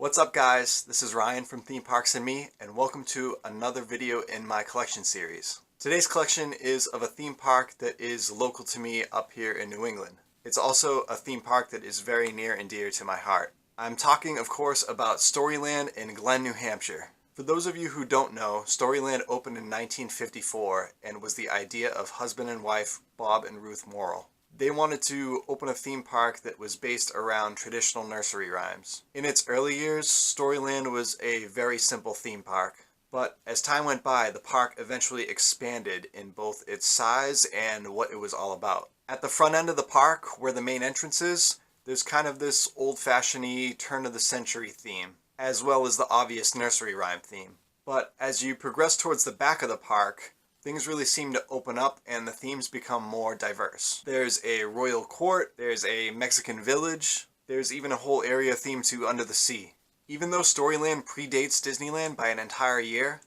What's up guys, this is Ryan from ThemeParks&Me and welcome to another video in my collection series. Today's collection is of a theme park that is local to me up here in New England. It's also a theme park that is very near and dear to my heart. I'm talking of course about Storyland in Glen, New Hampshire. For those of you who don't know, Storyland opened in 1954 and was the idea of husband and wife Bob and Ruth Morrill. They wanted to open a theme park that was based around traditional nursery rhymes. In its early years, Storyland was a very simple theme park, but as time went by, the park eventually expanded in both its size and what it was all about. At the front end of the park, where the main entrance is, there's kind of this old-fashioned-y, turn-of-the-century theme, as well as the obvious nursery rhyme theme. But as you progress towards the back of the park, things really seem to open up and the themes become more diverse. There's a royal court, there's a Mexican village, there's even a whole area themed to Under the Sea. Even though Storyland predates Disneyland by an entire year,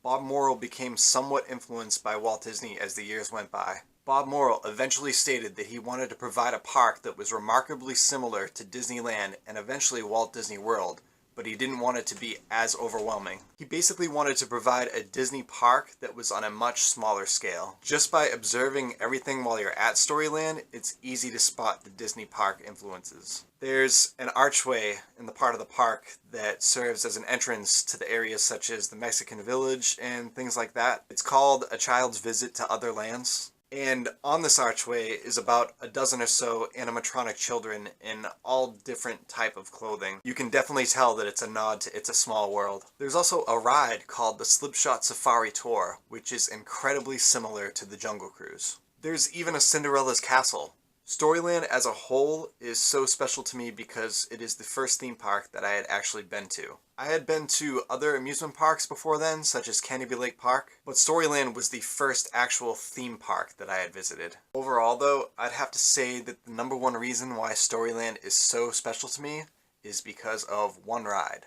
Bob Morrill became somewhat influenced by Walt Disney as the years went by. Bob Morrill eventually stated that he wanted to provide a park that was remarkably similar to Disneyland and eventually Walt Disney World, but he didn't want it to be as overwhelming. He basically wanted to provide a Disney park that was on a much smaller scale. Just by observing everything while you're at Storyland, it's easy to spot the Disney park influences. There's an archway in the part of the park that serves as an entrance to the areas such as the Mexican village and things like that. It's called A Child's Visit to Other Lands. And on this archway is about a dozen or so animatronic children in all different type of clothing. You can definitely tell that it's a nod to It's a Small World. There's also a ride called the Slipshot Safari Tour, which is incredibly similar to the Jungle Cruise. There's even a Cinderella's Castle. Storyland as a whole is so special to me because it is the first theme park that I had actually been to. I had been to other amusement parks before then, such as Canterbury Lake Park, but Storyland was the first actual theme park that I had visited. Overall though, I'd have to say that the number one reason why Storyland is so special to me is because of one ride.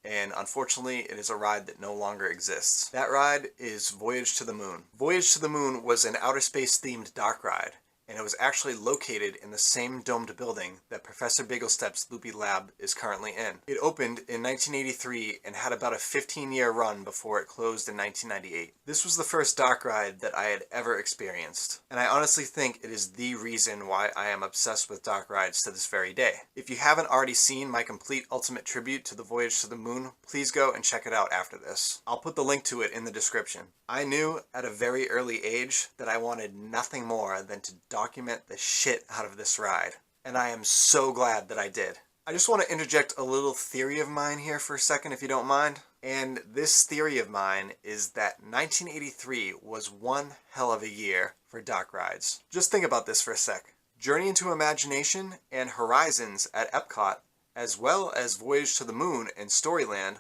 And unfortunately, it is a ride that no longer exists. That ride is Voyage to the Moon. Voyage to the Moon was an outer space themed dark ride, and it was actually located in the same domed building that Professor Bigglestep's Loopy Lab is currently in. It opened in 1983 and had about a 15-year run before it closed in 1998. This was the first dark ride that I had ever experienced, and I honestly think it is the reason why I am obsessed with dark rides to this very day. If you haven't already seen my complete ultimate tribute to the Voyage to the Moon, please go and check it out after this. I'll put the link to it in the description. I knew at a very early age that I wanted nothing more than to document the shit out of this ride, and I am so glad that I did. I just want to interject a little theory of mine here for a second if you don't mind, and this theory of mine is that 1983 was one hell of a year for dark rides. Just think about this for a sec. Journey into Imagination and Horizons at Epcot, as well as Voyage to the Moon and Storyland,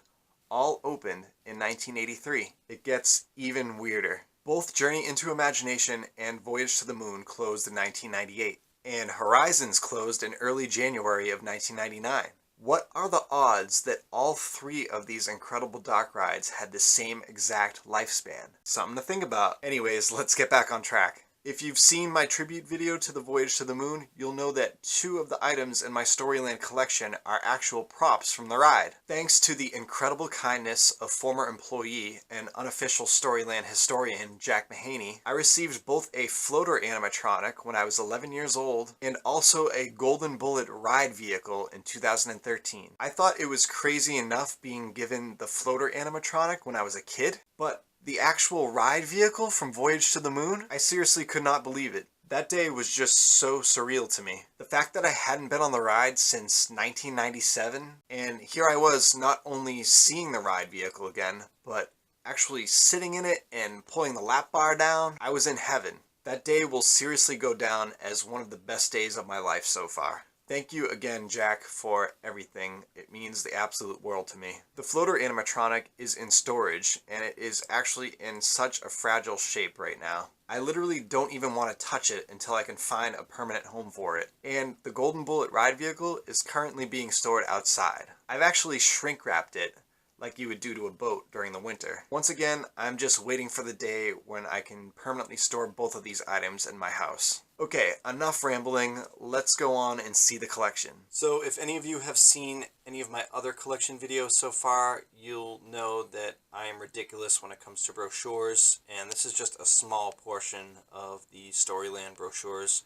all opened in 1983. It gets even weirder. Both Journey into Imagination and Voyage to the Moon closed in 1998, and Horizons closed in early January of 1999. What are the odds that all three of these incredible dark rides had the same exact lifespan? Something to think about. Anyways, let's get back on track. If you've seen my tribute video to the Voyage to the Moon, you'll know that two of the items in my Storyland collection are actual props from the ride. Thanks to the incredible kindness of former employee and unofficial Storyland historian Jack Mahaney, I received both a floater animatronic when I was 11 years old and also a Golden Bullet ride vehicle in 2013. I thought it was crazy enough being given the floater animatronic when I was a kid, but the actual ride vehicle from Voyage to the Moon? I seriously could not believe it. That day was just so surreal to me. The fact that I hadn't been on the ride since 1997, and here I was not only seeing the ride vehicle again, but actually sitting in it and pulling the lap bar down, I was in heaven. That day will seriously go down as one of the best days of my life so far. Thank you again, Jack, for everything. It means the absolute world to me. The floater animatronic is in storage, and it is actually in such a fragile shape right now. I literally don't even want to touch it until I can find a permanent home for it. And the Golden Bullet ride vehicle is currently being stored outside. I've actually shrink wrapped it, like you would do to a boat during the winter. Once again, I'm just waiting for the day when I can permanently store both of these items in my house. Okay, enough rambling, let's go on and see the collection. So if any of you have seen any of my other collection videos so far, you'll know that I am ridiculous when it comes to brochures, and this is just a small portion of the Storyland brochures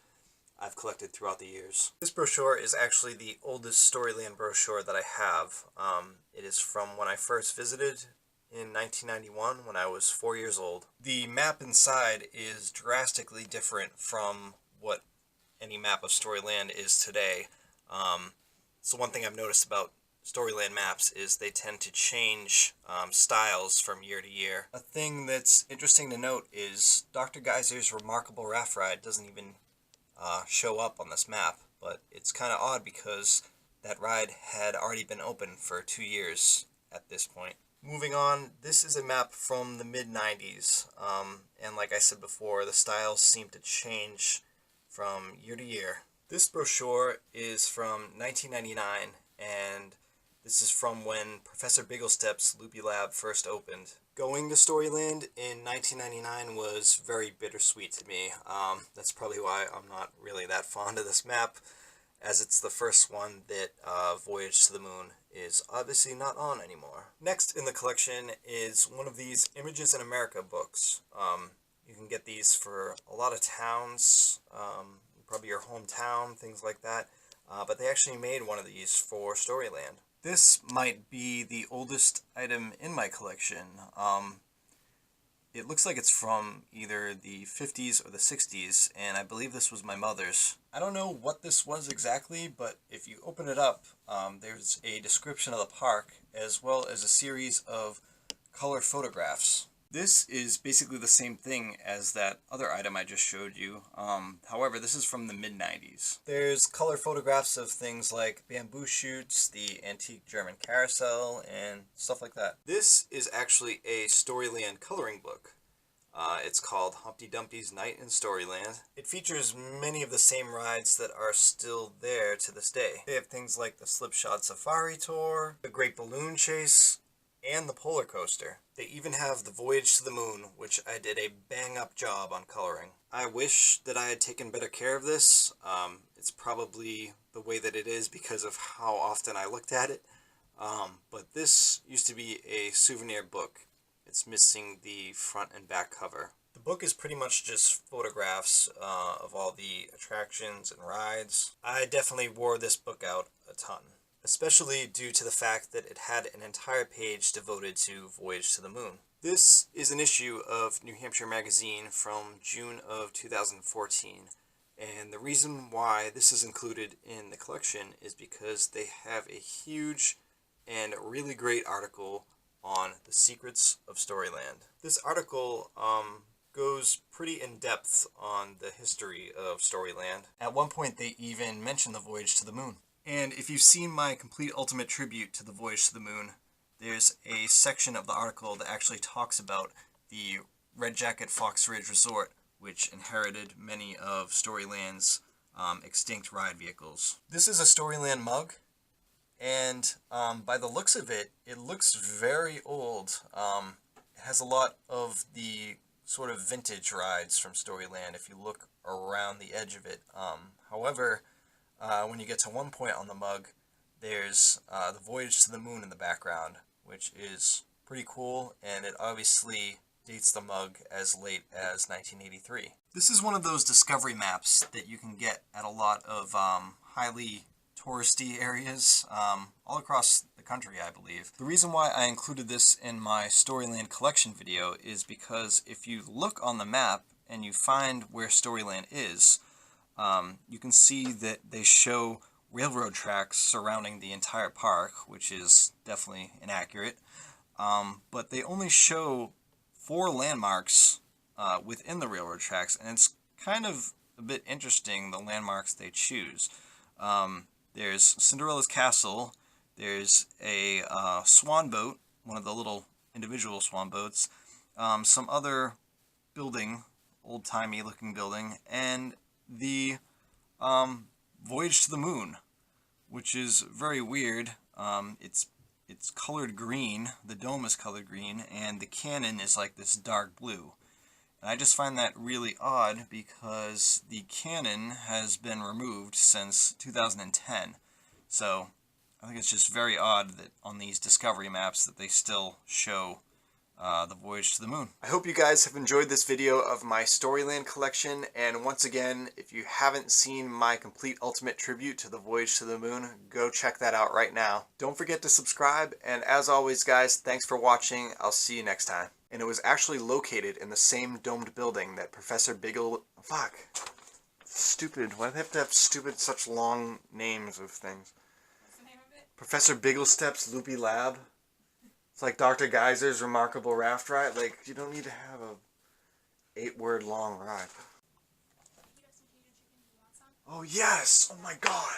I've collected throughout the years. This brochure is actually the oldest Storyland brochure that I have. It is from when I first visited in 1991 when I was 4 years old. The map inside is drastically different from what any map of Storyland is today. So one thing I've noticed about Storyland maps is they tend to change styles from year to year. A thing that's interesting to note is Dr. Geyser's Remarkable Raft Ride doesn't even show up on this map, but it's kind of odd because that ride had already been open for 2 years at this point. Moving on, this is a map from the mid-90s, and like I said before, the styles seem to change from year to year. This brochure is from 1999, and this is from when Professor Bigglestep's Loopy Lab first opened. Going to Storyland in 1999 was very bittersweet to me. That's probably why I'm not really that fond of this map, as it's the first one that Voyage to the Moon is obviously not on anymore. Next in the collection is one of these Images in America books. You can get these for a lot of towns, probably your hometown, things like that, but they actually made one of these for Storyland. This might be the oldest item in my collection. It looks like it's from either the 50s or the 60s, and I believe this was my mother's. I don't know what this was exactly, but if you open it up, there's a description of the park, as well as a series of color photographs. This is basically the same thing as that other item I just showed you. However, this is from the mid-90s. There's color photographs of things like bamboo shoots, the antique German carousel, and stuff like that. This is actually a Storyland coloring book. It's called Humpty Dumpty's Night in Storyland. It features many of the same rides that are still there to this day. They have things like the Slipshod Safari Tour, the Great Balloon Chase, and the Polar Coaster. They even have the Voyage to the Moon, which I did a bang-up job on coloring. I wish that I had taken better care of this. It's probably the way that it is because of how often I looked at it. But this used to be a souvenir book. It's missing the front and back cover. The book is pretty much just photographs of all the attractions and rides. I definitely wore this book out a ton, especially due to the fact that it had an entire page devoted to Voyage to the Moon. This is an issue of New Hampshire Magazine from June of 2014, and the reason why this is included in the collection is because they have a huge and really great article on the secrets of Storyland. This article goes pretty in-depth on the history of Storyland. At one point they even mention the Voyage to the Moon. And if you've seen my complete ultimate tribute to the Voyage to the Moon, there's a section of the article that actually talks about the Red Jacket Fox Ridge Resort, which inherited many of Storyland's extinct ride vehicles. This is a Storyland mug, and by the looks of it, it looks very old. It has a lot of the sort of vintage rides from Storyland if you look around the edge of it. However, when you get to one point on the mug, there's the Voyage to the Moon in the background, which is pretty cool, and it obviously dates the mug as late as 1983. This is one of those discovery maps that you can get at a lot of highly touristy areas all across the country, I believe. The reason why I included this in my Storyland collection video is because if you look on the map and you find where Storyland is, you can see that they show railroad tracks surrounding the entire park, which is definitely inaccurate. But they only show 4 landmarks within the railroad tracks, and it's kind of a bit interesting, the landmarks they choose. There's Cinderella's Castle, there's a swan boat, one of the little individual swan boats, some other building, old-timey looking building, and the Voyage to the Moon, which is very weird. It's it's colored green, the dome is colored green, and the cannon is like this dark blue. And I just find that really odd because the cannon has been removed since 2010. So I think it's just very odd that on these Discovery maps that they still show the voyage to the moon. I hope you guys have enjoyed this video of my Storyland collection, and once again, if you haven't seen my complete ultimate tribute to the voyage to the moon, go check that out right now. Don't forget to subscribe, and as always guys, thanks for watching. I'll see you next time. And it was actually located in the same domed building that Professor Fuck. Stupid. Why do they have to have stupid, such long names of things? What's the name of it? Professor Bigglestep's Loopy Lab. It's like Dr. Geyser's Remarkable Raft Ride. Like, you don't need to have a 8-word long ride. Oh yes! Oh my god!